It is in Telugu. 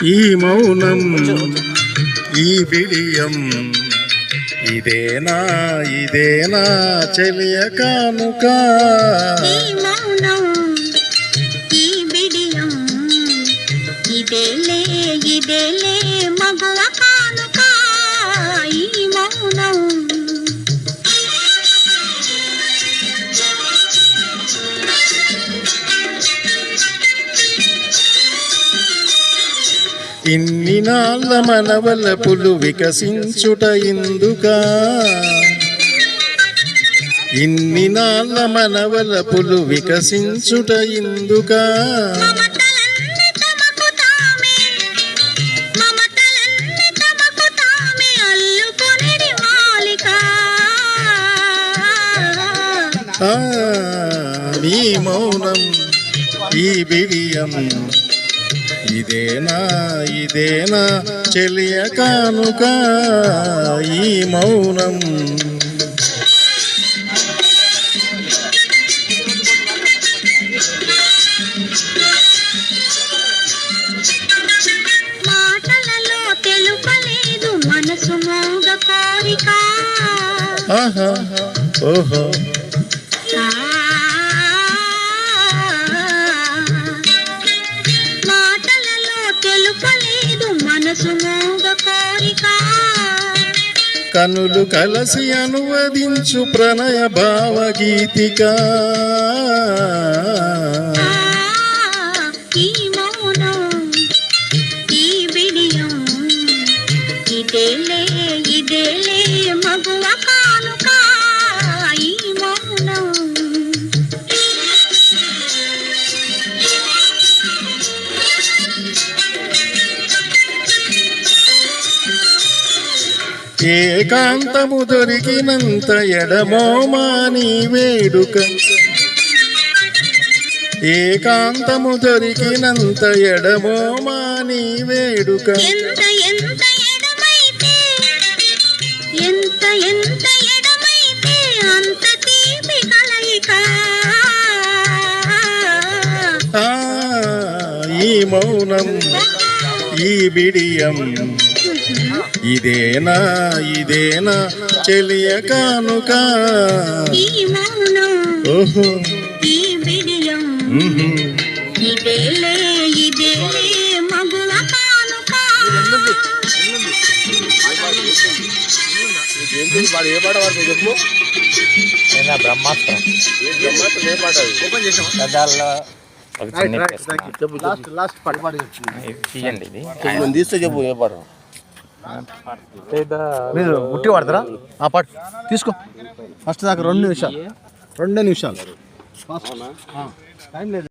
ఈ మౌనం ఈ బిడియం ఇదేనా ఇదేనా చెలియ కానుక. ఈ మౌనం ఈ బిడియం ఇదేలే ఇదేలే మగువ కానుక. ఈ మౌనం ఇన్ని నాళ్ళ మనవలపులు వికసించుట ఇందుకా. ఇన్ని నాళ్ళ మనవలపులు వికసించుట ఇందుకా. ఈ మౌనం ఈ బిడియం ఇదేనా ఇదేనా చెలియ కానుక. ఈ మౌనం మాటలలో తెలుపలేదు మనసు మోగ కోరిక. ఆహా ఓహో మాటలలో తెలుపలేదు మనసు మోగ కోరిక. కనులు కలసి అనువదించు ప్రణయ భావగీతిక. ఈ మౌనం ఈ బిడియం ఇదేలే ఇదేలే మగువ కానుక. ఈ మౌనం ఏకాంతము దొరికినంత ఎడమోమాని వేడుక. ఏకాంతము దొరికినంత ఎడమోమాని వేడుక. ఎంత ఎంత ఎడమైతే ఎంత ఎంత ఎడమైతే అంత తీపి కలయిక. ఈ మౌనం ఈ బిడియం ఇదేనా ఇదేనా చెలియ కానుక. ఈ మౌనం ఓహో ఈ బిడియం ఇదేలే ఇదేలే మగువ కానుక. ఏ పాట వాడు చెప్పు. బ్రహ్మాస్త్రం ఏ పాట తీయండి. ఇది తీస్తే చెప్పు ఏ పాట. మీరు ముట్టి వాడతారా ఆ పాట తీసుకో. ఫస్ట్ దాకా 2 నిమిషాలు 2 నిమిషాలు టైం లేదు.